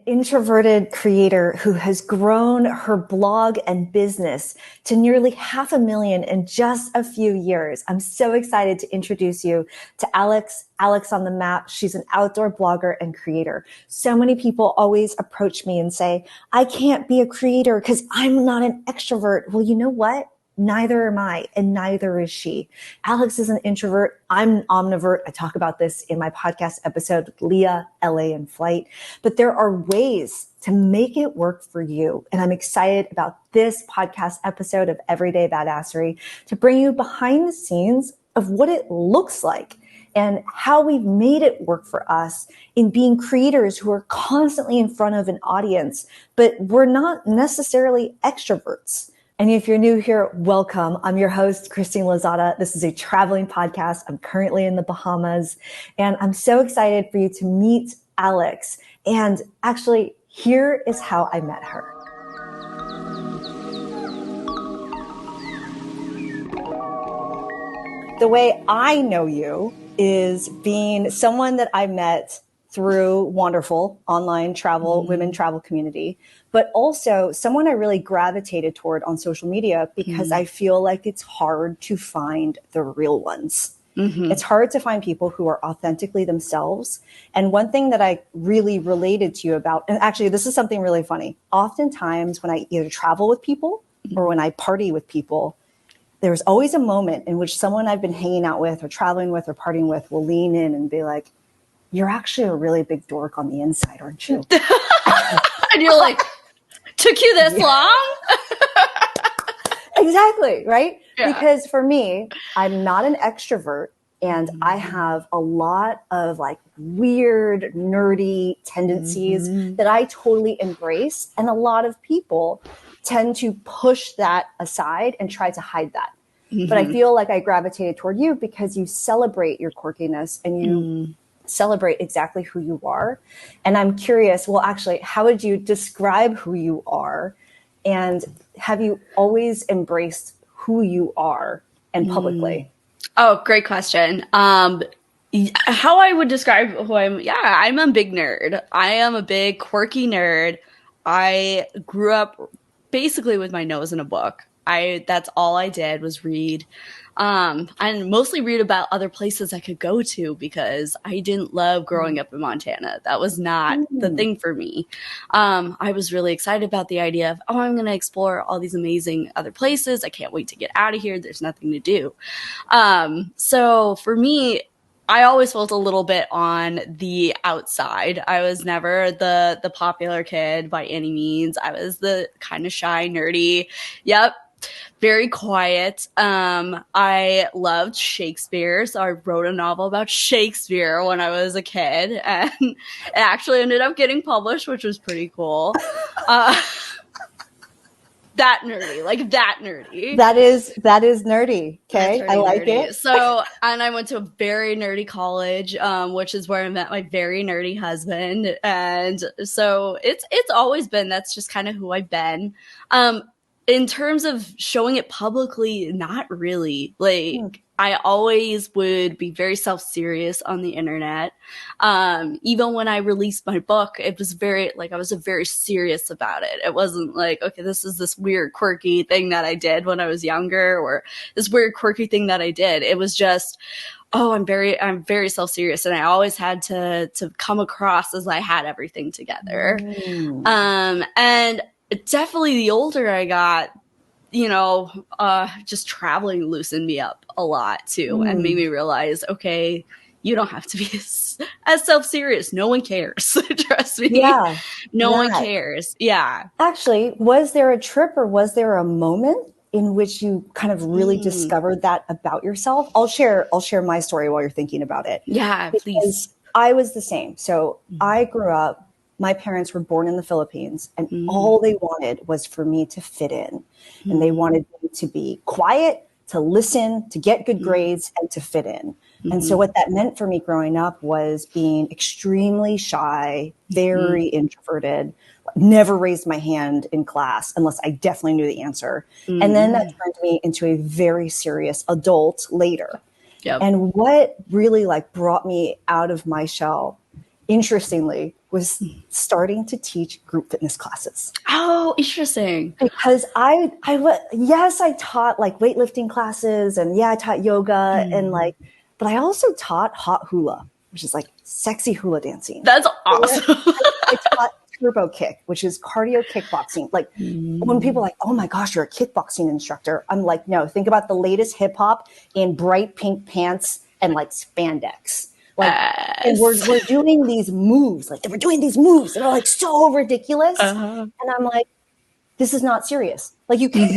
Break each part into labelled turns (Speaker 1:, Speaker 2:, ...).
Speaker 1: introverted creator who has grown her blog and business to nearly 500,000 in just a few years. I'm so excited to introduce you to Alex on the Map. She's an outdoor blogger and creator. So many people always approach me and say, I can't be a creator because I'm not an extrovert. Well, you know what? Neither am I, and neither is she. Alex is an introvert. I'm an omnivert. I talk about this in my podcast episode with Leah, LA, and Flight. But there are ways to make it work for you. And I'm excited about this podcast episode of Everyday Badassery to bring you behind the scenes of what it looks like and how we've made it work for us in being creators who are constantly in front of an audience, but we're not necessarily extroverts. And if you're new here, welcome. I'm your host, Christine Lozada. This is a traveling podcast. I'm currently in the Bahamas, and I'm so excited for you to meet Alex. And actually, here is how I met her. The way I know you is being someone that I met through wonderful online travel, women travel community, but also someone I really gravitated toward on social media because I feel like it's hard to find the real ones. It's hard to find people who are authentically themselves. And one thing that I really related to you about, and actually this is something really funny. Oftentimes when I either travel with people or when I party with people, there's always a moment in which someone I've been hanging out with or traveling with or partying with will lean in and be like, you're actually a really big dork on the inside, aren't you?
Speaker 2: And you're like, took you this long?
Speaker 1: Exactly, right?
Speaker 2: Yeah.
Speaker 1: Because for me, I'm not an extrovert and I have a lot of like weird, nerdy tendencies that I totally embrace. And a lot of people tend to push that aside and try to hide that. But I feel like I gravitated toward you because you celebrate your quirkiness and you celebrate exactly who you are. And I'm curious, well, actually, how would you describe who you are? And have you always embraced who you are and publicly?
Speaker 2: Oh, great question. How I would describe who I'm a big nerd. I am a big quirky nerd. I grew up basically with my nose in a book. That's all I did was read. And mostly read about other places I could go to because I didn't love growing up in Montana. That was not the thing for me. I was really excited about the idea of, I'm going to explore all these amazing other places. I can't wait to get out of here. There's nothing to do. So for me, I always felt a little bit on the outside. I was never the popular kid by any means. I was the kind of shy, nerdy. Yep. Very quiet. I loved Shakespeare, so I wrote a novel about Shakespeare when I was a kid, and it actually ended up getting published, which was pretty cool. That nerdy.
Speaker 1: That is nerdy. Okay. I like
Speaker 2: nerdy.
Speaker 1: it.
Speaker 2: So, and I went to a very nerdy college, which is where I met my very nerdy husband. And so it's always been, that's just kind of who I've been. In terms of showing it publicly, not really. Like, I always would be very self-serious on the internet. Even when I released my book, it was very, I was very serious about it. It wasn't like, okay, this is this weird, quirky thing that I did when I was younger, or this weird, quirky thing that I did. It was just, I'm very self-serious, and I always had to come across as I had everything together. And definitely the older I got, just traveling loosened me up a lot too, and made me realize, okay, you don't have to be as self-serious. No one cares. Trust me.
Speaker 1: Yeah.
Speaker 2: No one cares. Yeah.
Speaker 1: Actually, was there a trip or was there a moment in which you kind of really discovered that about yourself? I'll share my story while you're thinking about it.
Speaker 2: Yeah, please.
Speaker 1: I was the same. So I grew up, my parents were born in the Philippines, and all they wanted was for me to fit in. And they wanted me to be quiet, to listen, to get good grades, and to fit in. And so what that meant for me growing up was being extremely shy, very introverted, never raised my hand in class unless I definitely knew the answer. And then that turned me into a very serious adult later. Yep. And what really brought me out of my shell interestingly, was starting to teach group fitness classes.
Speaker 2: Oh, interesting.
Speaker 1: Because yes, I taught like weightlifting classes, and yeah, I taught yoga and like, but I also taught hot hula, which is like sexy hula dancing.
Speaker 2: That's awesome.
Speaker 1: I taught turbo kick, which is cardio kickboxing. Like when people are like, oh my gosh, you're a kickboxing instructor. I'm like, no, think about the latest hip hop in bright pink pants and like spandex. Like, and we're doing these moves, like we're doing these moves that are like so ridiculous. And I'm like, this is not serious. Like you can't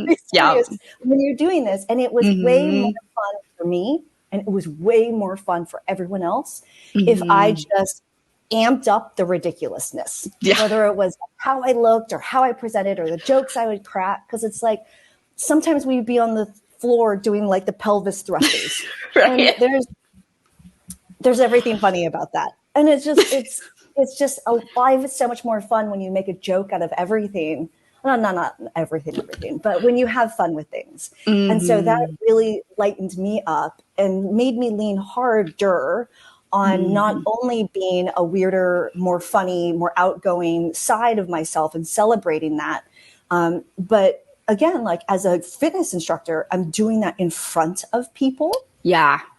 Speaker 1: be serious when you're doing this. And it was way more fun for me. And it was way more fun for everyone else if I just amped up the ridiculousness, whether it was how I looked or how I presented or the jokes I would crack. Cause it's like, sometimes we'd be on the floor doing like the pelvis thrusters. And there's everything funny about that. And it's just life is so much more fun when you make a joke out of everything. Well, not everything, but when you have fun with things. And so that really lightened me up and made me lean harder on not only being a weirder, more funny, more outgoing side of myself and celebrating that. But again, like as a fitness instructor, I'm doing that in front of people.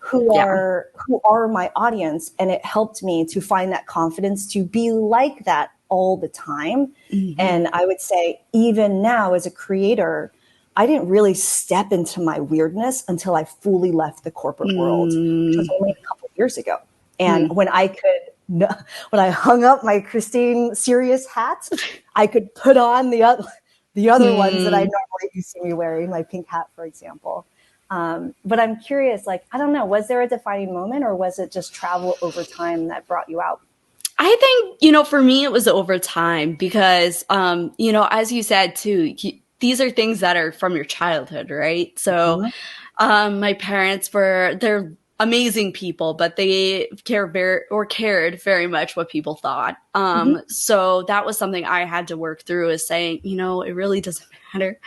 Speaker 1: Who are my audience. And it helped me to find that confidence to be like that all the time. And I would say even now as a creator, I didn't really step into my weirdness until I fully left the corporate world, which was only a couple of years ago. And when I hung up my Christine Serious hat, I could put on the other ones that I normally you see me wearing, my pink hat, for example. But I'm curious, like, I don't know, was there a defining moment or was it just travel over time that brought you out?
Speaker 2: I think, for me, it was over time because, as you said too, these are things that are from your childhood, right? So, my parents they're amazing people, but they cared very much what people thought. So that was something I had to work through, is saying, it really doesn't matter.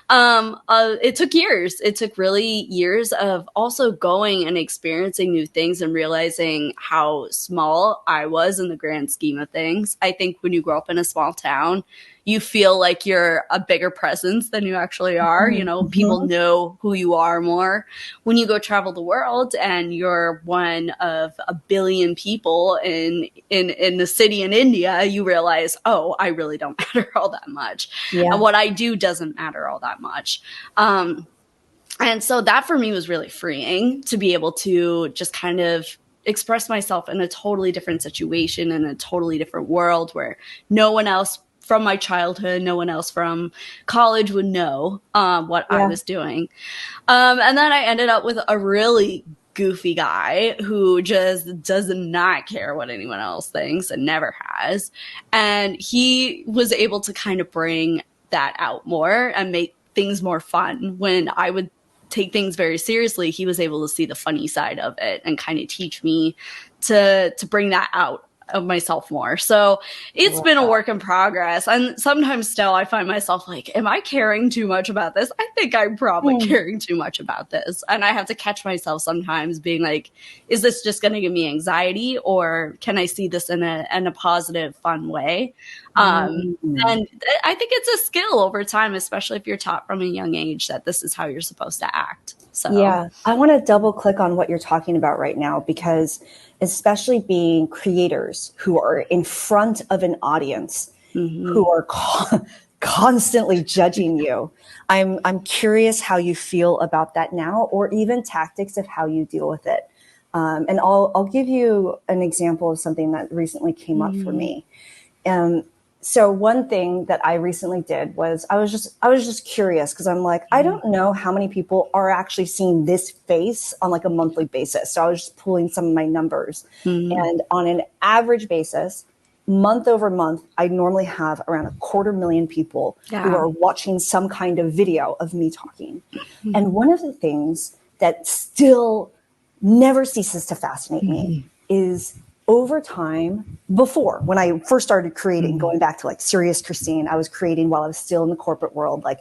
Speaker 2: It took years. It took really years of also going and experiencing new things and realizing how small I was in the grand scheme of things. I think when you grow up in a small town, you feel like you're a bigger presence than you actually are. People know who you are more. When you go travel the world and you're one of a billion people in the city in India, you realize, oh, I really don't matter all that much. And what I do doesn't matter all that much. And so that for me was really freeing to be able to just kind of express myself in a totally different situation, in a totally different world where no one else from my childhood, no one else from college would know what I was doing. And then I ended up with a really goofy guy who just does not care what anyone else thinks and never has. And he was able to kind of bring that out more and make things more fun. When I would take things very seriously, he was able to see the funny side of it and kind of teach me to bring that out of myself more. So it's been a work in progress. And sometimes still I find myself like, am I caring too much about this? I think I'm probably caring too much about this. And I have to catch myself sometimes being like, is this just going to give me anxiety, or can I see this in a positive, fun way? And I think it's a skill over time, especially if you're taught from a young age that this is how you're supposed to act. So
Speaker 1: yeah, I want to double click on what you're talking about right now, because especially being creators who are in front of an audience who are constantly judging you. I'm curious how you feel about that now, or even tactics of how you deal with it. And I'll give you an example of something that recently came up for me. So one thing that I recently did was I was just curious, because I'm like, I don't know how many people are actually seeing this face on like a monthly basis. So I was just pulling some of my numbers, and on an average basis, month over month, I normally have around 250,000 people who are watching some kind of video of me talking. And one of the things that still never ceases to fascinate me is, over time, before, when I first started creating, going back to like Serious Christine, I was creating while I was still in the corporate world, like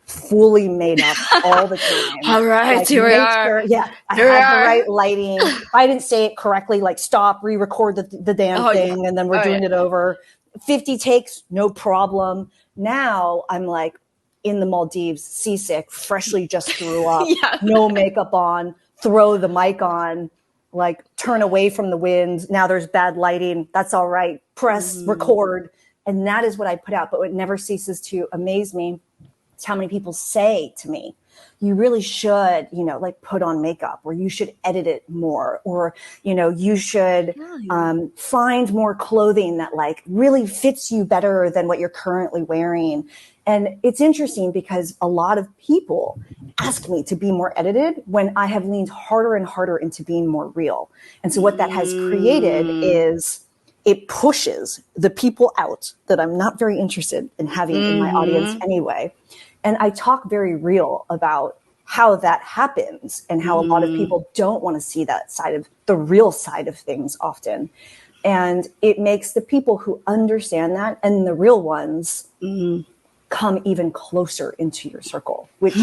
Speaker 1: fully made up all the time.
Speaker 2: All right,
Speaker 1: Like,
Speaker 2: here we
Speaker 1: make
Speaker 2: are.
Speaker 1: sure, yeah, I
Speaker 2: Here we
Speaker 1: had the
Speaker 2: are.
Speaker 1: right lighting. If I didn't say it correctly, like stop, re-record the damn thing, and then we're doing it over. 50 takes, no problem. Now I'm like in the Maldives, seasick, freshly just threw up, no makeup on, throw the mic on, like turn away from the wind. Now there's bad lighting. That's all right. Press, record. And that is what I put out. But what never ceases to amaze me is how many people say to me, you really should, like put on makeup, or you should edit it more, or, you should find more clothing that like really fits you better than what you're currently wearing. And it's interesting because a lot of people ask me to be more edited when I have leaned harder and harder into being more real. And so what that has created is it pushes the people out that I'm not very interested in having in my audience anyway. And I talk very real about how that happens and how a lot of people don't want to see that side of the real side of things often. And it makes the people who understand that and the real ones come even closer into your circle, which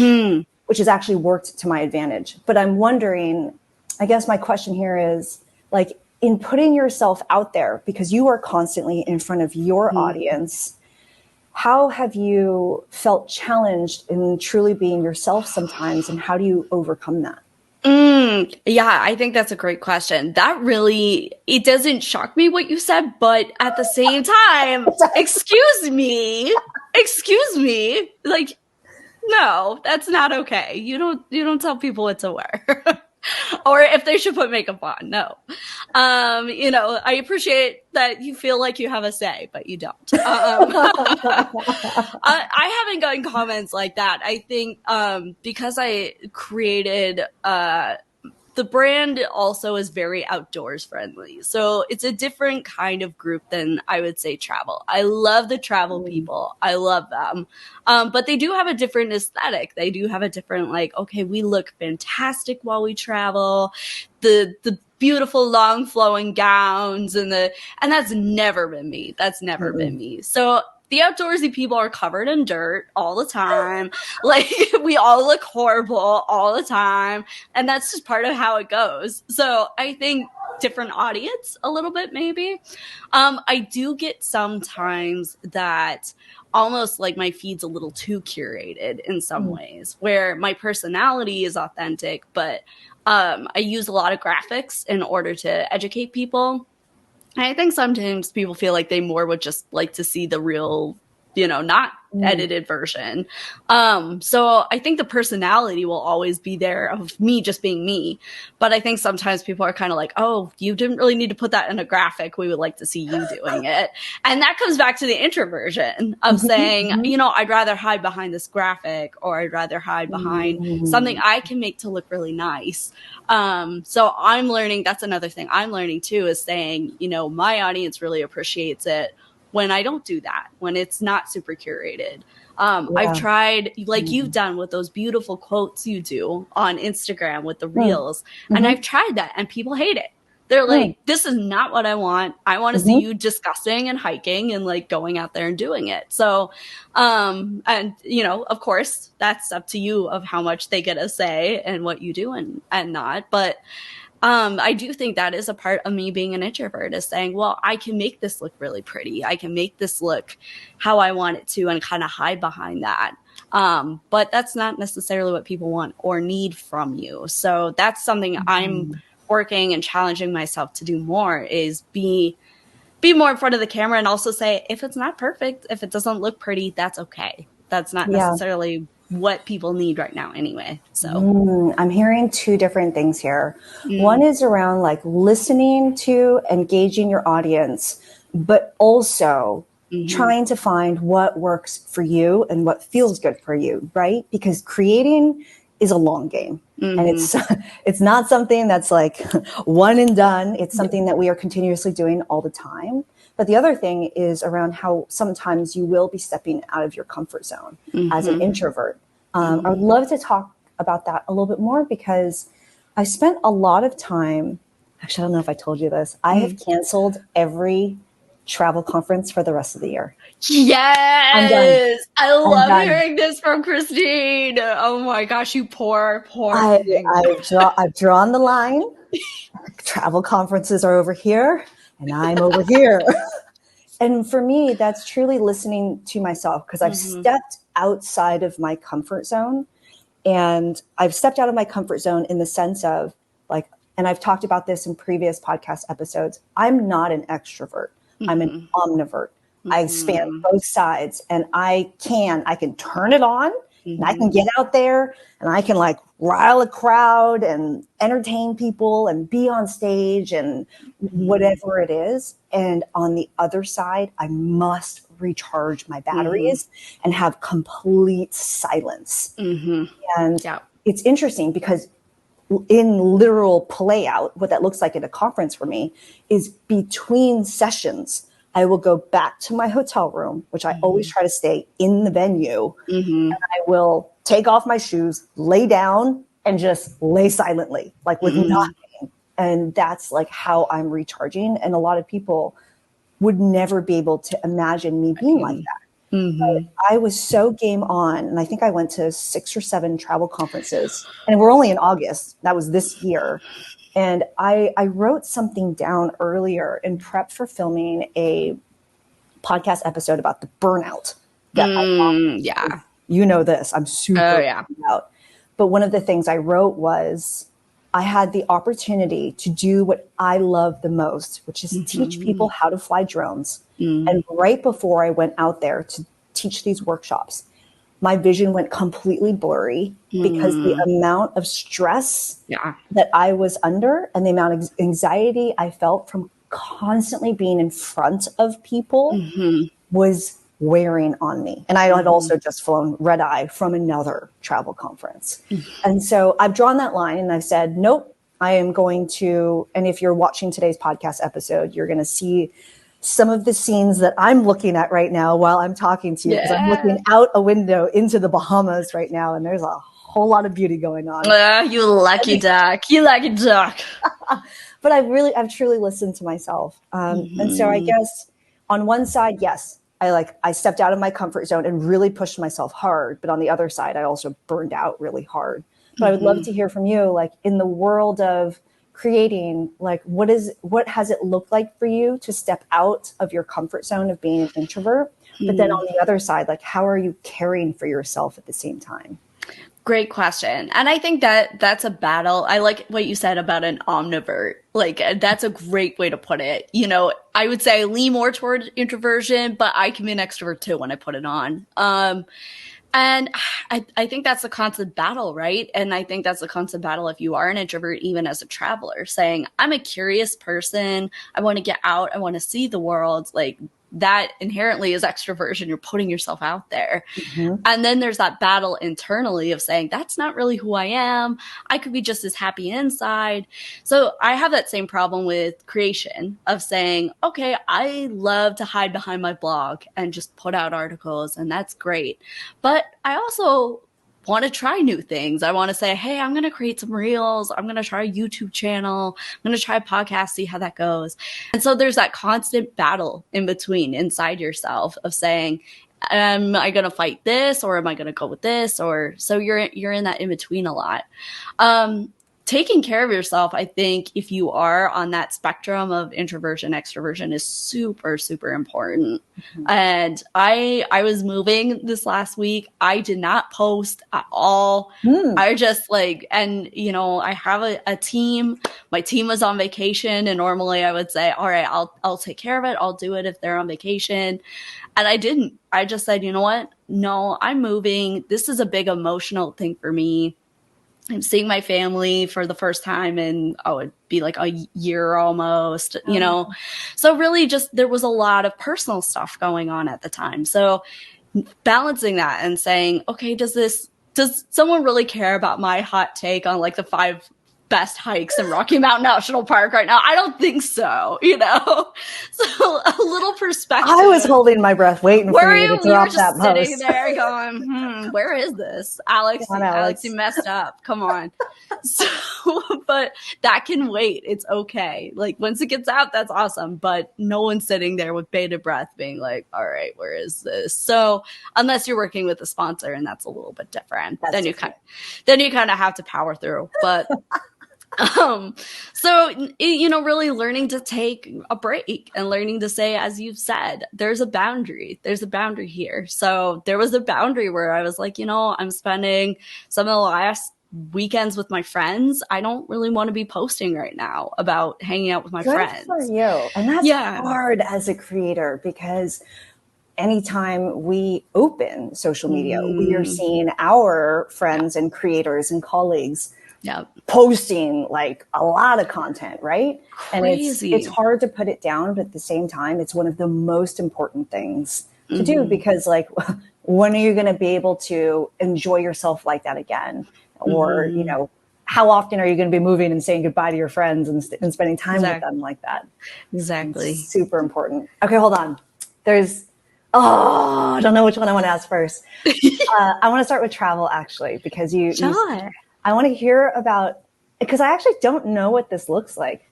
Speaker 1: has actually worked to my advantage. But I'm wondering, I guess my question here is, like, in putting yourself out there, because you are constantly in front of your audience, how have you felt challenged in truly being yourself sometimes, and how do you overcome that?
Speaker 2: Yeah, I think that's a great question. That really, it doesn't shock me what you said, but at the same time, excuse me, like, no, that's not okay. You don't tell people what to wear. Or if they should put makeup on. No. I appreciate that you feel like you have a say, but you don't. I haven't gotten comments like that. I think because I created the brand also is very outdoors friendly. So it's a different kind of group than I would say travel. I love the travel people. I love them. But they do have a different aesthetic. They do have a different, like, okay, we look fantastic while we travel. The beautiful long flowing gowns and that's never been me. That's never been me. So the outdoorsy people are covered in dirt all the time. Like, we all look horrible all the time. And that's just part of how it goes. So I think different audience a little bit, maybe. I do get sometimes that almost like my feed's a little too curated in some ways, where my personality is authentic, but I use a lot of graphics in order to educate people. I think sometimes people feel like they more would just like to see the real, not edited version. So I think the personality will always be there of me just being me. But I think sometimes people are kind of like, oh, you didn't really need to put that in a graphic. We would like to see you doing it. And that comes back to the introversion of saying, I'd rather hide behind this graphic, or I'd rather hide behind something I can make to look really nice. So I'm learning, that's another thing I'm learning too, is saying, my audience really appreciates it when I don't do that, when it's not super curated. I've tried, like you've done with those beautiful quotes you do on Instagram with the reels, and I've tried that and people hate it. They're like, this is not what I want. I want to see you discussing and hiking and like going out there and doing it. So, and of course that's up to you of how much they get a say and what you do and not. But I do think that is a part of me being an introvert, is saying, well, I can make this look really pretty. I can make this look how I want it to and kind of hide behind that. But that's not necessarily what people want or need from you. So that's something I'm working and challenging myself to do more, is be more in front of the camera, and also say, if it's not perfect, if it doesn't look pretty, that's okay. That's not necessarily what people need right now anyway. So
Speaker 1: I'm hearing two different things here. One is around like listening to, engaging your audience, but also trying to find what works for you and what feels good for you, right? Because creating is a long game. And it's not something that's like one and done. It's something that we are continuously doing all the time. But the other thing is around how sometimes you will be stepping out of your comfort zone as an introvert. I would love to talk about that a little bit more, because I spent a lot of time, actually, I don't know if I told you this, I have canceled every travel conference for the rest of the year. I'm done.
Speaker 2: Yes. I
Speaker 1: I'm
Speaker 2: love
Speaker 1: done.
Speaker 2: hearing this from Christine. Oh my gosh, you poor
Speaker 1: I,
Speaker 2: thing.
Speaker 1: I've drawn the line. Travel conferences are over here and I'm over here. And for me, that's truly listening to myself, because I've stepped outside of my comfort zone. And I've stepped out of my comfort zone in the sense of like, and I've talked about this in previous podcast episodes, I'm not an extrovert. I'm an omnivert. I span both sides, and I can turn it on, and I can get out there and I can like rile a crowd and entertain people and be on stage and whatever it is. And on the other side, I must recharge my batteries and have complete silence. And it's interesting because in literal play out, what that looks like at a conference for me is between sessions, I will go back to my hotel room, which I always try to stay in the venue. And I will take off my shoes, lay down, and just lay silently, like with nothing. And that's like how I'm recharging. And a lot of people would never be able to imagine me being like that. But I was so game on, and I think I went to 6 or 7 travel conferences, and we're only in August. That was this year. And I wrote something down earlier in prep for filming a podcast episode about the burnout that you know this. I'm super out. But one of the things I wrote was I had the opportunity to do what I love the most, which is teach people how to fly drones. And right before I went out there to teach these workshops, my vision went completely blurry because the amount of stress that I was under and the amount of anxiety I felt from constantly being in front of people was wearing on me. And I had also just flown red eye from another travel conference. And so I've drawn that line and I've said, nope, I am going to, and if you're watching today's podcast episode, you're going to see some of the scenes that I'm looking at right now while I'm talking to you, because I'm looking out a window into the Bahamas right now, and there's a whole lot of beauty going on.
Speaker 2: You lucky duck. You lucky duck.
Speaker 1: But I've truly listened to myself. And so I guess on one side, yes, I stepped out of my comfort zone and really pushed myself hard. But on the other side, I also burned out really hard. But I would love to hear from you, like in the world of creating, like what has it looked like for you to step out of your comfort zone of being an introvert? But then on the other side, like how are you caring for yourself at the same time?
Speaker 2: Great question. And I think that that's a battle. I like what you said about an omnivert. Like that's a great way to put it. You know, I would say I lean more toward introversion, but I can be an extrovert too when I put it on. And I think that's a constant battle, right? And I think that's a constant battle if you are an introvert, even as a traveler, saying, I'm a curious person. I want to get out. I want to see the world. Like that inherently is extroversion. You're putting yourself out there. And then there's that battle internally of saying, that's not really who I am. I could be just as happy inside. So I have that same problem with creation of saying, okay, I love to hide behind my blog and just put out articles, and that's great. But I also want to try new things. I want to say, hey, I'm going to create some reels. I'm going to try a YouTube channel. I'm going to try a podcast, see how that goes. And so there's that constant battle in between inside yourself of saying, am I going to fight this, or am I going to go with this? Or so you're in that in between a lot. Taking care of yourself, I think if you are on that spectrum of introversion, extroversion is super, super important. And I was moving this last week. I did not post at all. I just and you know, I have a team. My team was on vacation, and normally I would say, all right, I'll take care of it. I'll do it if they're on vacation. And I didn't. I just said, you know what? No, I'm moving. This is a big emotional thing for me. I'm seeing my family for the first time in, it'd be like a year almost, you know? So really just, there was a lot of personal stuff going on at the time. So balancing that and saying, okay, does someone really care about my hot take on like the 5 best hikes in Rocky Mountain National Park right now. I don't think so, you know? So a little perspective.
Speaker 1: I was holding my breath waiting for you to
Speaker 2: You were
Speaker 1: drop that
Speaker 2: just sitting
Speaker 1: post.
Speaker 2: there going, where is this? Alex,
Speaker 1: Come on,
Speaker 2: Alex, you messed up. Come on. So, but that can wait. It's okay. Like once it gets out, that's awesome. But no one's sitting there with bated breath being like, all right, where is this? So unless you're working with a sponsor, and that's a little bit different, then you kind of have to power through. But so, you know, really learning to take a break and learning to say, as you've said, there's a boundary here. So there was a boundary where I was like, you know, I'm spending some of the last weekends with my friends. I don't really want to be posting right now about hanging out with my friends.
Speaker 1: Good for you. And that's hard as a creator, because anytime we open social media, we are seeing our friends and creators and colleagues posting like a lot of content, right?
Speaker 2: Crazy.
Speaker 1: And it's hard to put it down, but at the same time, it's one of the most important things to do, because like, when are you going to be able to enjoy yourself like that again? Or, you know, how often are you going to be moving and saying goodbye to your friends and spending time with them like that?
Speaker 2: Exactly.
Speaker 1: It's super important. Okay, hold on. I don't know which one I want to ask first. I want to start with travel, actually, because I want to hear about, because I actually don't know what this looks like.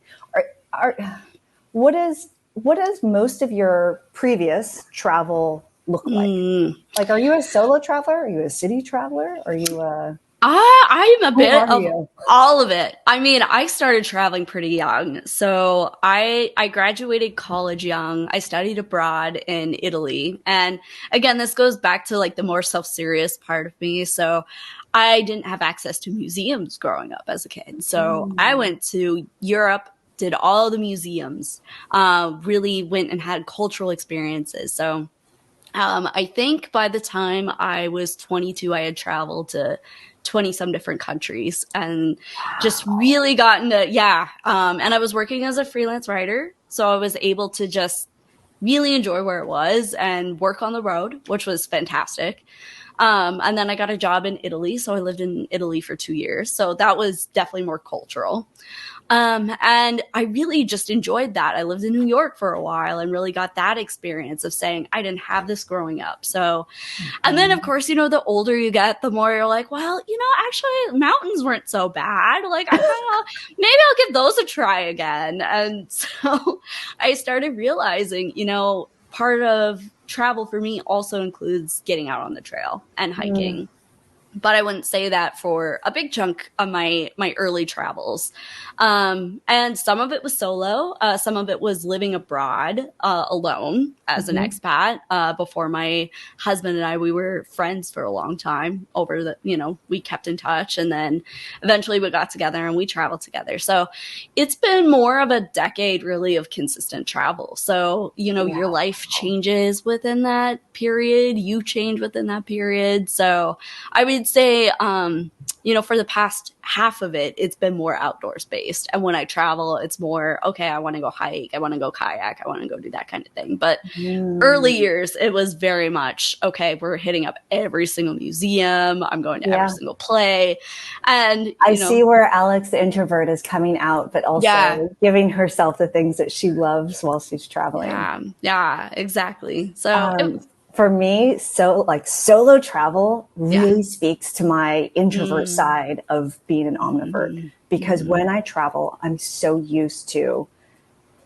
Speaker 1: What does most of your previous travel look like? Like, are you a solo traveler? Are you a city traveler? Are you
Speaker 2: I'm a bit of all of it. I mean, I started traveling pretty young. So I graduated college young. I studied abroad in Italy. And again, this goes back to like the more self-serious part of me. So I didn't have access to museums growing up as a kid. So I went to Europe, did all the museums, really went and had cultural experiences. So I think by the time I was 22, I had traveled to 20 some different countries and just really gotten to, and I was working as a freelance writer. So I was able to just really enjoy where it was and work on the road, which was fantastic. And then I got a job in Italy. So I lived in Italy for 2 years. So that was definitely more cultural. And I really just enjoyed that. I lived in New York for a while and really got that experience of saying, I didn't have this growing up. So, and then of course, you know, the older you get, the more you're like, well, you know, actually mountains weren't so bad. Like, maybe I'll give those a try again. And so I started realizing, you know, part of travel for me also includes getting out on the trail and hiking. But I wouldn't say that for a big chunk of my early travels. And some of it was solo. Some of it was living abroad alone as an expat. Before my husband and I, we were friends for a long time we kept in touch. And then eventually we got together and we traveled together. So it's been more of a decade really of consistent travel. So, you know, your life changes within that period. You change within that period. So I would say, you know, for the past half of it, it's been more outdoors based. And when I travel, it's more, okay, I want to go hike. I want to go kayak. I want to go do that kind of thing. But early years, it was very much, okay, we're hitting up every single museum. I'm going to every single play. And
Speaker 1: I see where Alex, the introvert, is coming out, but also giving herself the things that she loves while she's traveling.
Speaker 2: Yeah, exactly. So
Speaker 1: for me, solo travel really speaks to my introvert side of being an omnivert, because when I travel, I'm so used to,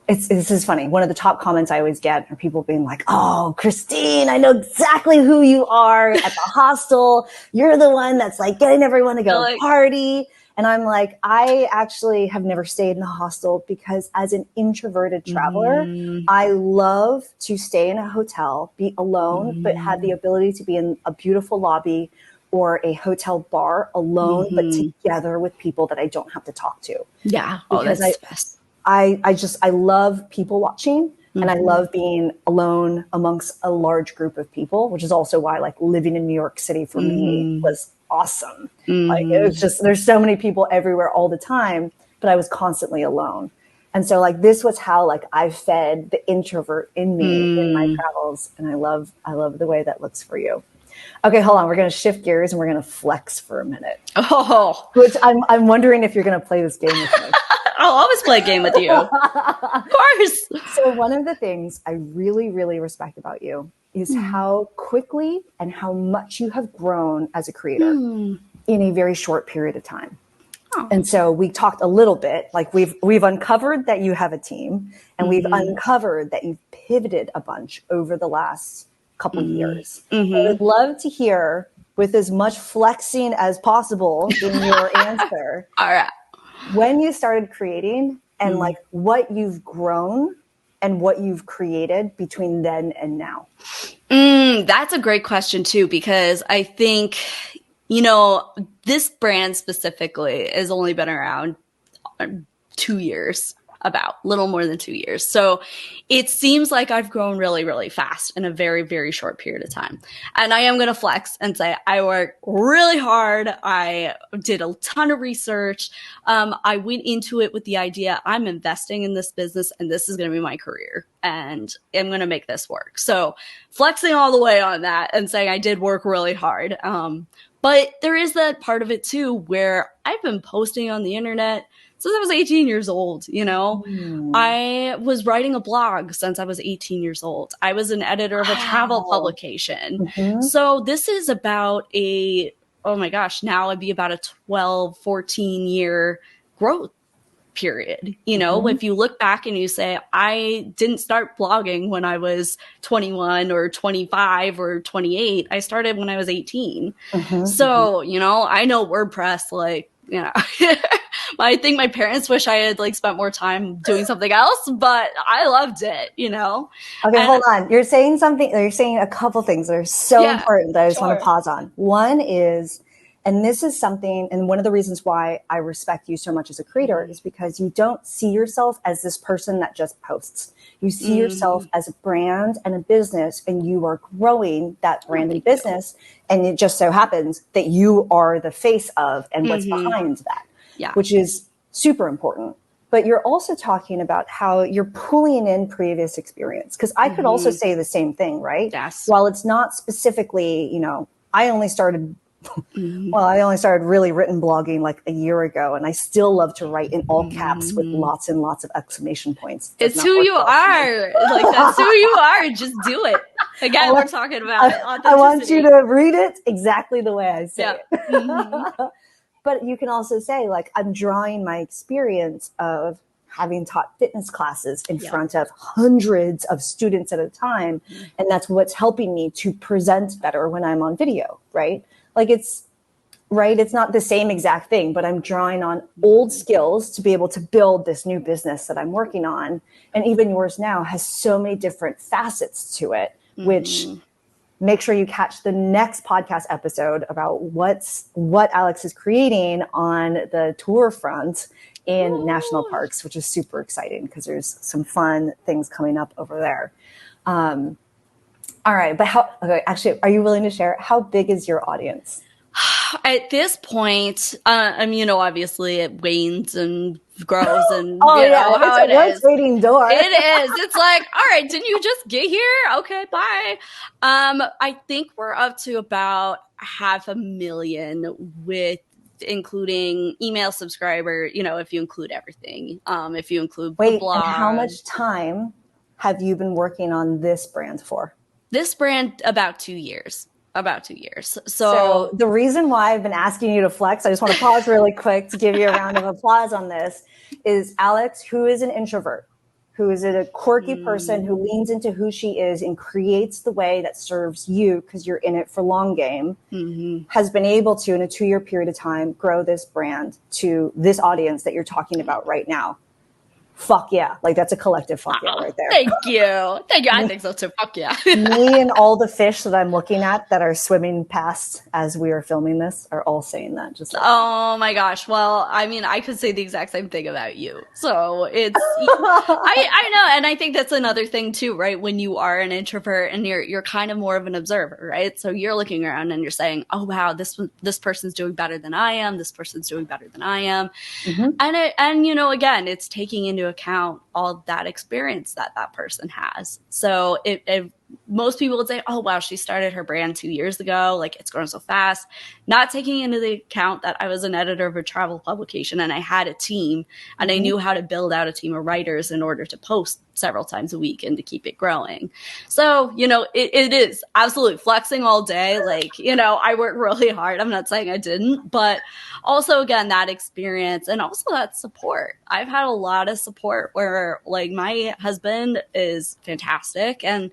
Speaker 1: this is funny. One of the top comments I always get are people being like, oh, Christine, I know exactly who you are at the hostel. You're the one that's like getting everyone to go party. And I'm like, I actually have never stayed in a hostel, because as an introverted traveler, I love to stay in a hotel, be alone, but have the ability to be in a beautiful lobby or a hotel bar alone, but together with people that I don't have to talk to.
Speaker 2: Yeah.
Speaker 1: Because I love people watching, and I love being alone amongst a large group of people, which is also why like living in New York City for me was awesome. Like it was just, there's so many people everywhere all the time, but I was constantly alone. And so like this was how like I fed the introvert in me in my travels. And I love the way that looks for you. Okay, hold on. We're going to shift gears and we're going to flex for a minute.
Speaker 2: Oh,
Speaker 1: Which I'm wondering if you're going to play this game with me.
Speaker 2: I'll always play a game with you. Of course.
Speaker 1: So one of the things I really, really respect about you is how quickly and how much you have grown as a creator in a very short period of time.
Speaker 2: Oh.
Speaker 1: And so we talked a little bit, like we've uncovered that you have a team, and we've uncovered that you've pivoted a bunch over the last couple years. I would love to hear, with as much flexing as possible in your answer,
Speaker 2: All right.
Speaker 1: when you started creating and like what you've grown and what you've created between then and now.
Speaker 2: That's a great question too, because I think, this brand specifically has only been around 2 years, about little more than 2 years. So it seems like I've grown really, really fast in a very, very short period of time. And I am going to flex and say I worked really hard. I did a ton of research. I went into it with the idea I'm investing in this business and this is going to be my career and I'm going to make this work. So flexing all the way on that and saying I did work really hard. But there is that part of it too, where I've been posting on the internet since I was 18 years old, I was writing a blog since I was 18 years old. I was an editor of a travel publication. So this is about now it'd be about a 12, 14 year growth period. If you look back and you say, I didn't start blogging when I was 21 or 25 or 28. I started when I was 18. So, I know WordPress, I think my parents wish I had spent more time doing something else, but I loved it,
Speaker 1: Okay, hold on. You're saying a couple things that are so important that I just want to pause on. One is, and this is something, and one of the reasons why I respect you so much as a creator is because you don't see yourself as this person that just posts. You see yourself as a brand and a business, and you are growing that brand and business. And it just so happens that you are the face of and what's behind that, which is super important. But you're also talking about how you're pulling in previous experience. Because I could also say the same thing, right?
Speaker 2: Yes.
Speaker 1: While it's not specifically, I only started really written blogging a year ago, and I still love to write in all caps with lots and lots of exclamation points.
Speaker 2: It's who you are. That's who you are. Just do it. Again, we're talking about it.
Speaker 1: I want you to read it exactly the way I say it. But you can also say, I'm drawing my experience of having taught fitness classes in front of hundreds of students at a time. And that's what's helping me to present better when I'm on video, right? It's not the same exact thing, but I'm drawing on old skills to be able to build this new business that I'm working on. And even yours now has so many different facets to it, which make sure you catch the next podcast episode about what Alex is creating on the tour front in national parks, which is super exciting because there's some fun things coming up over there. All right. But actually, are you willing to share how big is your audience?
Speaker 2: At this point, obviously it wanes and grows and how it is.
Speaker 1: Waiting door.
Speaker 2: It is. It's all right, didn't you just get here? Okay, bye. I think we're up to about 500,000 with including email subscriber, if you include everything. If you include the blog.
Speaker 1: And how much time have you been working on this brand for?
Speaker 2: This brand, about 2 years. So
Speaker 1: the reason why I've been asking you to flex, I just want to pause really quick to give you a round of applause on this, is Alex, who is an introvert, who is a quirky person who leans into who she is and creates the way that serves you because you're in it for long game, has been able to, in a 2-year period of time, grow this brand to this audience that you're talking about right now. Fuck yeah. That's a collective fuck yeah right there.
Speaker 2: Thank you. I think so too. Fuck yeah.
Speaker 1: Me and all the fish that I'm looking at that are swimming past as we are filming this are all saying that.
Speaker 2: Oh my gosh. Well, I could say the exact same thing about you. So it's, I know. And I think that's another thing too, right? When you are an introvert and you're kind of more of an observer, right? So you're looking around and you're saying, oh wow, this person's doing better than I am. This person's doing better than I am. And again, it's taking into account all that experience that person has. So it most people would say, oh, wow, she started her brand 2 years ago. Like, it's grown so fast. Not taking into the account that I was an editor of a travel publication and I had a team and I knew how to build out a team of writers in order to post several times a week and to keep it growing. So, it is absolutely flexing all day. Like, I work really hard. I'm not saying I didn't, but also, again, that experience and also that support. I've had a lot of support where, like, my husband is fantastic and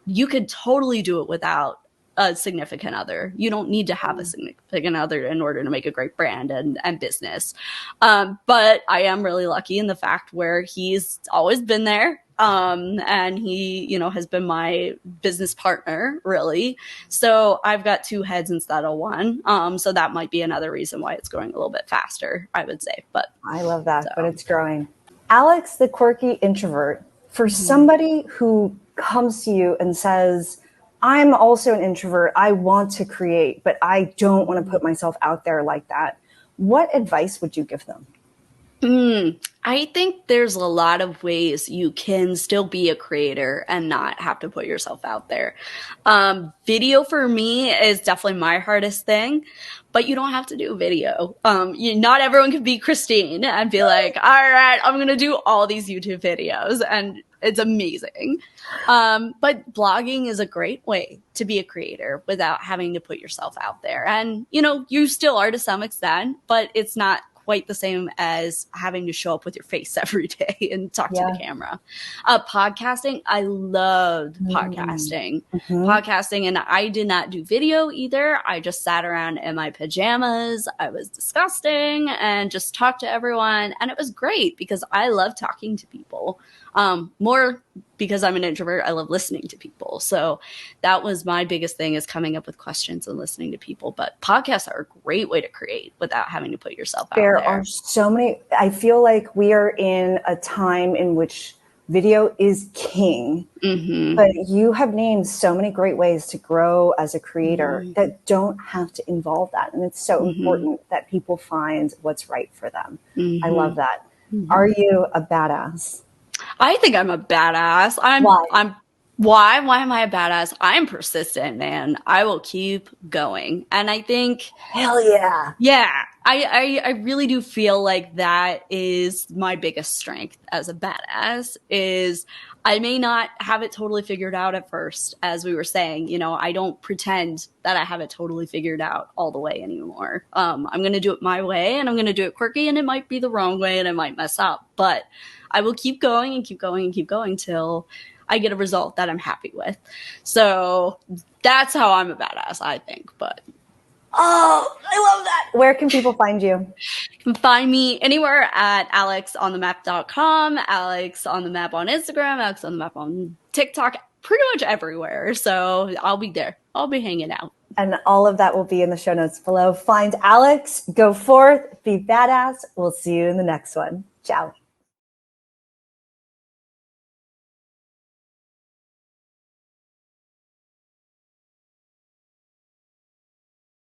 Speaker 2: you could totally do it without a significant other. You don't need to have a significant other in order to make a great brand and business. But I am really lucky in the fact where he's always been there. And he, has been my business partner, really. So I've got two heads instead of one. So that might be another reason why it's growing a little bit faster, I would say. But
Speaker 1: I love that, but it's growing. Alex, the quirky introvert, for somebody who comes to you and says, I'm also an introvert, I want to create, but I don't want to put myself out there like that, what advice would you give them?
Speaker 2: I think there's a lot of ways you can still be a creator and not have to put yourself out there. Video for me is definitely my hardest thing, but you don't have to do video. Not everyone can be Christine and be like, all right, I'm going to do all these YouTube videos. And it's amazing. But blogging is a great way to be a creator without having to put yourself out there. And, you still are to some extent, but it's not quite the same as having to show up with your face every day and talk to the camera. Podcasting, I loved podcasting. Podcasting, and I did not do video either. I just sat around in my pajamas. I was disgusting and just talked to everyone. And it was great because I love talking to people. More because I'm an introvert, I love listening to people. So that was my biggest thing, is coming up with questions and listening to people. But podcasts are a great way to create without having to put yourself out there.
Speaker 1: There are so many. I feel like we are in a time in which video is king, but you have named so many great ways to grow as a creator that don't have to involve that. And it's so important that people find what's right for them. I love that. Are you a badass?
Speaker 2: I think I'm a badass. Why am I a badass? I'm persistent, man. I will keep going. And I think,
Speaker 1: hell yeah.
Speaker 2: Yeah. I really do feel like that is my biggest strength as a badass, is I may not have it totally figured out at first. As we were saying, I don't pretend that I have it totally figured out all the way anymore. I'm going to do it my way, and I'm going to do it quirky, and it might be the wrong way and I might mess up, but I will keep going and keep going and keep going till I get a result that I'm happy with. So that's how I'm a badass, I think. But
Speaker 1: oh, I love that. Where can people find you?
Speaker 2: You can find me anywhere at alexonthemap.com, Alex on the Map on Instagram, Alex on the Map on TikTok, pretty much everywhere. So I'll be there. I'll be hanging out.
Speaker 1: And all of that will be in the show notes below. Find Alex, go forth, be badass. We'll see you in the next one. Ciao.